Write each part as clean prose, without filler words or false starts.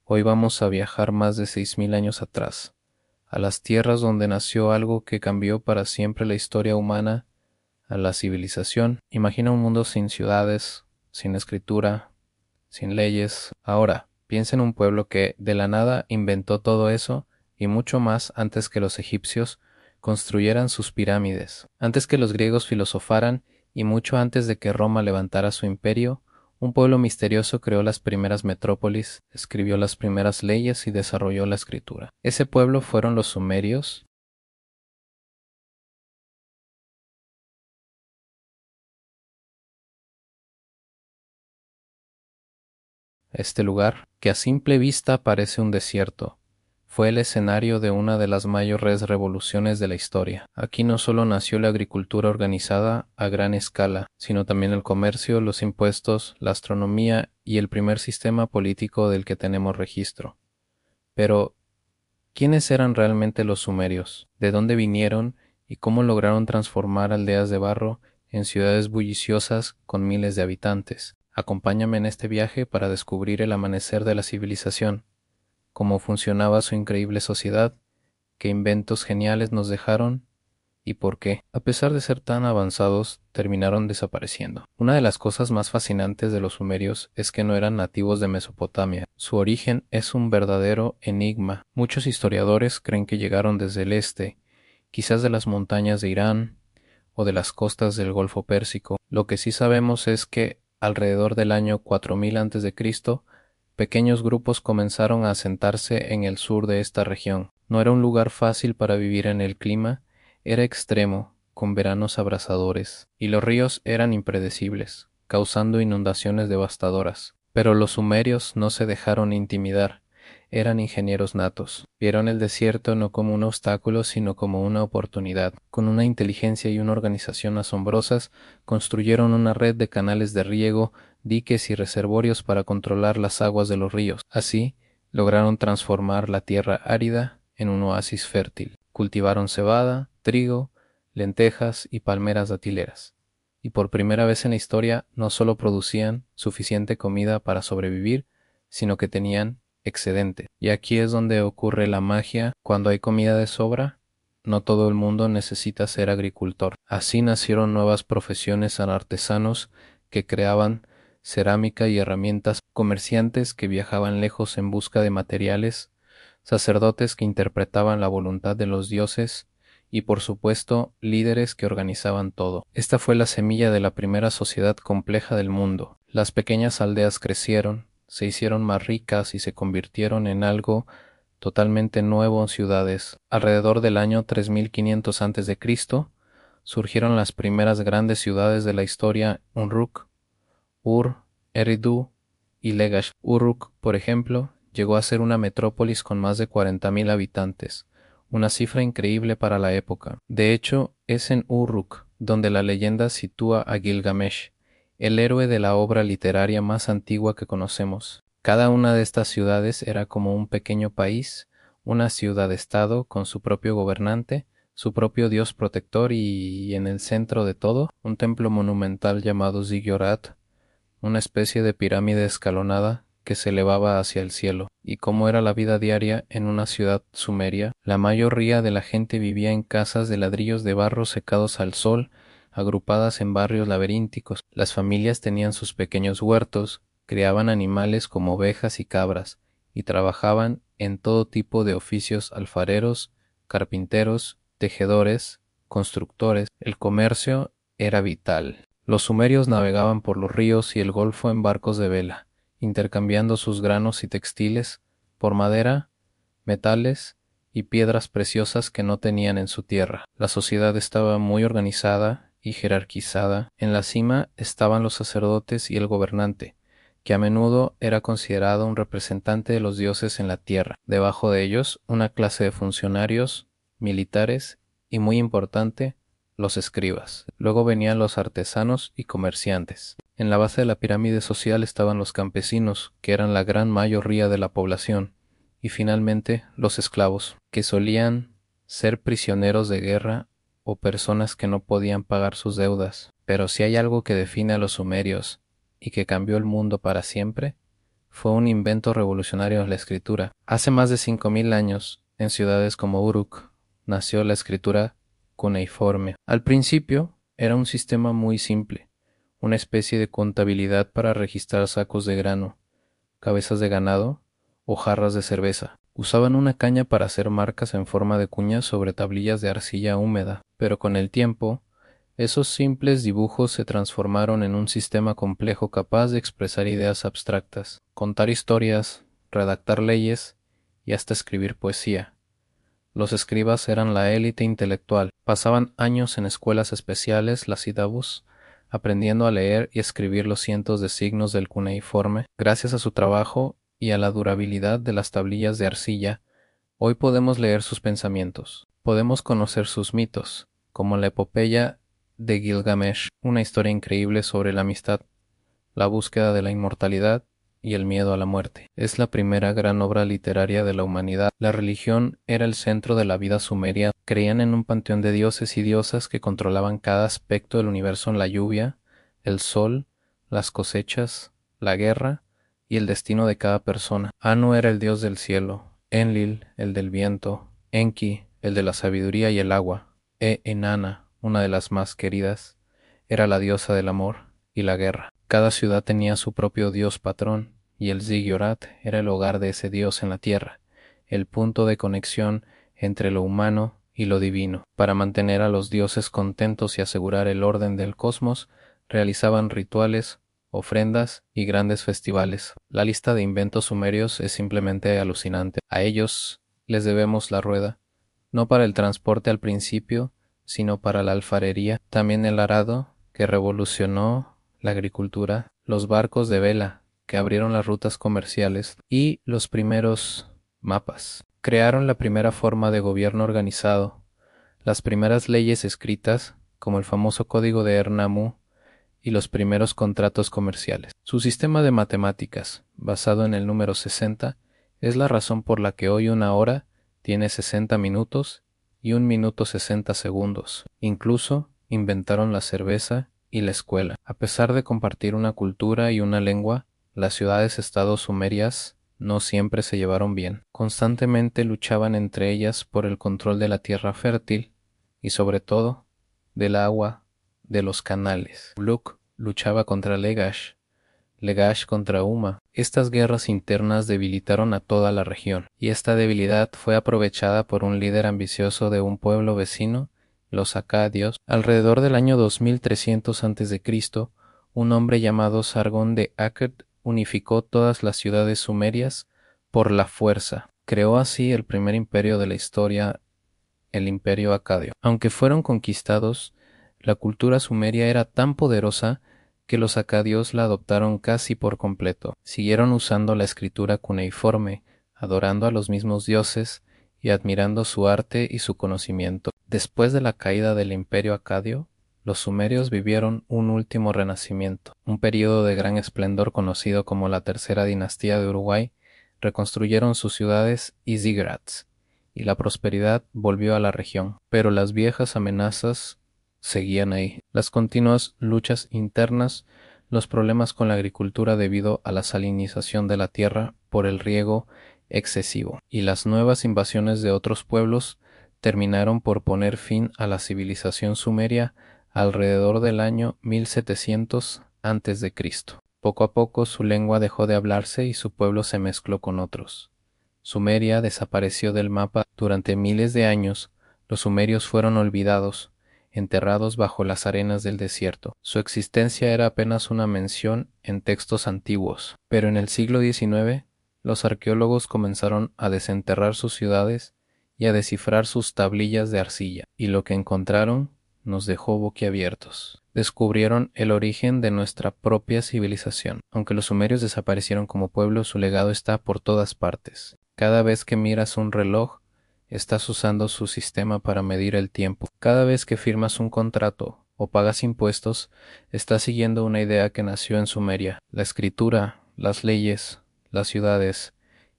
Hoy vamos a viajar más de 6000 años atrás, a las tierras donde nació algo que cambió para siempre la historia humana, a la civilización. Imagina un mundo sin ciudades, sin escritura, sin leyes. Ahora, piensa en un pueblo que de la nada inventó todo eso y mucho más antes que los egipcios construyeran sus pirámides, antes que los griegos filosofaran y mucho antes de que Roma levantara su imperio. Un pueblo misterioso creó las primeras metrópolis, escribió las primeras leyes y desarrolló la escritura. Ese pueblo fueron los sumerios. Este lugar, que a simple vista parece un desierto, fue el escenario de una de las mayores revoluciones de la historia. Aquí no solo nació la agricultura organizada a gran escala, sino también el comercio, los impuestos, la astronomía y el primer sistema político del que tenemos registro. Pero, ¿quiénes eran realmente los sumerios? ¿De dónde vinieron y cómo lograron transformar aldeas de barro en ciudades bulliciosas con miles de habitantes? Acompáñame en este viaje para descubrir el amanecer de la civilización, cómo funcionaba su increíble sociedad, qué inventos geniales nos dejaron y por qué, a pesar de ser tan avanzados, terminaron desapareciendo. Una de las cosas más fascinantes de los sumerios es que no eran nativos de Mesopotamia. Su origen es un verdadero enigma. Muchos historiadores creen que llegaron desde el este, quizás de las montañas de Irán o de las costas del Golfo Pérsico. Lo que sí sabemos es que alrededor del año 4000 a.C., pequeños grupos comenzaron a asentarse en el sur de esta región. No era un lugar fácil para vivir en el clima, era extremo, con veranos abrasadores, y los ríos eran impredecibles, causando inundaciones devastadoras. Pero los sumerios no se dejaron intimidar, eran ingenieros natos. Vieron el desierto no como un obstáculo, sino como una oportunidad. Con una inteligencia y una organización asombrosas, construyeron una red de canales de riego, diques y reservorios para controlar las aguas de los ríos. Así, lograron transformar la tierra árida en un oasis fértil. Cultivaron cebada, trigo, lentejas y palmeras datileras. Y por primera vez en la historia no solo producían suficiente comida para sobrevivir, sino que tenían excedente. Y aquí es donde ocurre la magia. Cuando hay comida de sobra, no todo el mundo necesita ser agricultor. Así nacieron nuevas profesiones en artesanos que creaban cerámica y herramientas, comerciantes que viajaban lejos en busca de materiales, sacerdotes que interpretaban la voluntad de los dioses y, por supuesto, líderes que organizaban todo. Esta fue la semilla de la primera sociedad compleja del mundo. Las pequeñas aldeas crecieron, se hicieron más ricas y se convirtieron en algo totalmente nuevo en ciudades. Alrededor del año 3500 a.C., surgieron las primeras grandes ciudades de la historia: Uruk, Ur, Eridu y Lagash. Uruk, por ejemplo, llegó a ser una metrópolis con más de 40.000 habitantes, una cifra increíble para la época. De hecho, es en Uruk donde la leyenda sitúa a Gilgamesh, el héroe de la obra literaria más antigua que conocemos. Cada una de estas ciudades era como un pequeño país, una ciudad-estado con su propio gobernante, su propio dios protector y, en el centro de todo, un templo monumental llamado Ziggurat, una especie de pirámide escalonada que se elevaba hacia el cielo. ¿Y cómo era la vida diaria en una ciudad sumeria? La mayoría de la gente vivía en casas de ladrillos de barro secados al sol, agrupadas en barrios laberínticos. Las familias tenían sus pequeños huertos, criaban animales como ovejas y cabras, y trabajaban en todo tipo de oficios: alfareros, carpinteros, tejedores, constructores. El comercio era vital. Los sumerios navegaban por los ríos y el golfo en barcos de vela, intercambiando sus granos y textiles por madera, metales y piedras preciosas que no tenían en su tierra. La sociedad estaba muy organizada y jerarquizada. En la cima estaban los sacerdotes y el gobernante, que a menudo era considerado un representante de los dioses en la tierra. Debajo de ellos, una clase de funcionarios, militares y, muy importante, los escribas. Luego venían los artesanos y comerciantes. En la base de la pirámide social estaban los campesinos, que eran la gran mayoría de la población, y finalmente los esclavos, que solían ser prisioneros de guerra o personas que no podían pagar sus deudas. Pero si hay algo que define a los sumerios y que cambió el mundo para siempre, fue un invento revolucionario de la escritura. Hace más de 5000 años, en ciudades como Uruk, nació la escritura cuneiforme. Al principio, era un sistema muy simple, una especie de contabilidad para registrar sacos de grano, cabezas de ganado o jarras de cerveza. Usaban una caña para hacer marcas en forma de cuñas sobre tablillas de arcilla húmeda, pero con el tiempo, esos simples dibujos se transformaron en un sistema complejo capaz de expresar ideas abstractas, contar historias, redactar leyes y hasta escribir poesía. Los escribas eran la élite intelectual, pasaban años en escuelas especiales, las sílabus, aprendiendo a leer y escribir los cientos de signos del cuneiforme. Gracias a su trabajo y a la durabilidad de las tablillas de arcilla, hoy podemos leer sus pensamientos. Podemos conocer sus mitos, como la epopeya de Gilgamesh, una historia increíble sobre la amistad, la búsqueda de la inmortalidad y el miedo a la muerte. Es la primera gran obra literaria de la humanidad. La religión era el centro de la vida sumeria. Creían en un panteón de dioses y diosas que controlaban cada aspecto del universo: la lluvia, el sol, las cosechas, la guerra y el destino de cada persona. Anu era el dios del cielo, Enlil el del viento, Enki el de la sabiduría y el agua, Enana, una de las más queridas, era la diosa del amor y la guerra. Cada ciudad tenía su propio dios patrón, y el Ziggurat era el hogar de ese dios en la tierra, el punto de conexión entre lo humano y lo divino. Para mantener a los dioses contentos y asegurar el orden del cosmos, realizaban rituales, ofrendas y grandes festivales. La lista de inventos sumerios es simplemente alucinante. A ellos les debemos la rueda, no para el transporte al principio, sino para la alfarería, también el arado, que revolucionó la agricultura, los barcos de vela, que abrieron las rutas comerciales, y los primeros mapas. Crearon la primera forma de gobierno organizado, las primeras leyes escritas, como el famoso Código de Er-Namu, y los primeros contratos comerciales. Su sistema de matemáticas, basado en el número 60, es la razón por la que hoy una hora tiene 60 minutos y un minuto 60 segundos. Incluso inventaron la cerveza y la escuela. A pesar de compartir una cultura y una lengua, las ciudades-estado sumerias no siempre se llevaron bien. Constantemente luchaban entre ellas por el control de la tierra fértil y, sobre todo, del agua de los canales. Uluk luchaba contra Lagash, Lagash contra Umma. Estas guerras internas debilitaron a toda la región, y esta debilidad fue aprovechada por un líder ambicioso de un pueblo vecino, los acadios. Alrededor del año 2300 a.C., un hombre llamado Sargón de Akkad unificó todas las ciudades sumerias por la fuerza. Creó así el primer imperio de la historia, el Imperio Acadio. Aunque fueron conquistados, la cultura sumeria era tan poderosa que los acadios la adoptaron casi por completo. Siguieron usando la escritura cuneiforme, adorando a los mismos dioses y admirando su arte y su conocimiento. Después de la caída del Imperio Acadio, los sumerios vivieron un último renacimiento, un período de gran esplendor conocido como la Tercera Dinastía de Uruguay. Reconstruyeron sus ciudades y ziggurats, y la prosperidad volvió a la región. Pero las viejas amenazas seguían ahí. Las continuas luchas internas, los problemas con la agricultura debido a la salinización de la tierra por el riego excesivo, y las nuevas invasiones de otros pueblos terminaron por poner fin a la civilización sumeria alrededor del año 1700 a.C. Poco a poco su lengua dejó de hablarse y su pueblo se mezcló con otros. Sumeria desapareció del mapa durante miles de años. Los sumerios fueron olvidados, enterrados bajo las arenas del desierto. Su existencia era apenas una mención en textos antiguos, pero en el siglo XIX los arqueólogos comenzaron a desenterrar sus ciudades y a descifrar sus tablillas de arcilla, y lo que encontraron nos dejó boquiabiertos. Descubrieron el origen de nuestra propia civilización. Aunque los sumerios desaparecieron como pueblo, su legado está por todas partes. Cada vez que miras un reloj, estás usando su sistema para medir el tiempo. Cada vez que firmas un contrato o pagas impuestos, estás siguiendo una idea que nació en Sumeria. La escritura, las leyes, las ciudades,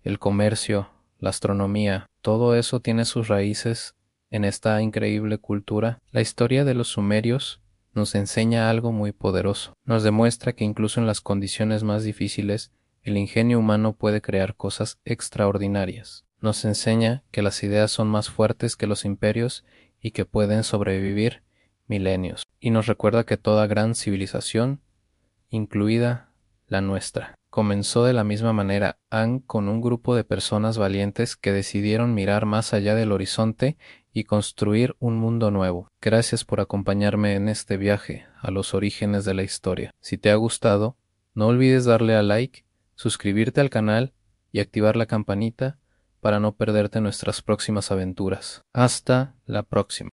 el comercio, la astronomía, todo eso tiene sus raíces en esta increíble cultura. La historia de los sumerios nos enseña algo muy poderoso. Nos demuestra que incluso en las condiciones más difíciles, El ingenio humano puede crear cosas extraordinarias. Nos enseña que las ideas son más fuertes que los imperios y que pueden sobrevivir milenios. Y nos recuerda que toda gran civilización, incluida la nuestra, comenzó de la misma manera, con un grupo de personas valientes que decidieron mirar más allá del horizonte y construir un mundo nuevo. Gracias por acompañarme en este viaje a los orígenes de la historia. Si te ha gustado, no olvides darle a like, suscribirte al canal y activar la campanita para no perderte nuestras próximas aventuras. Hasta la próxima.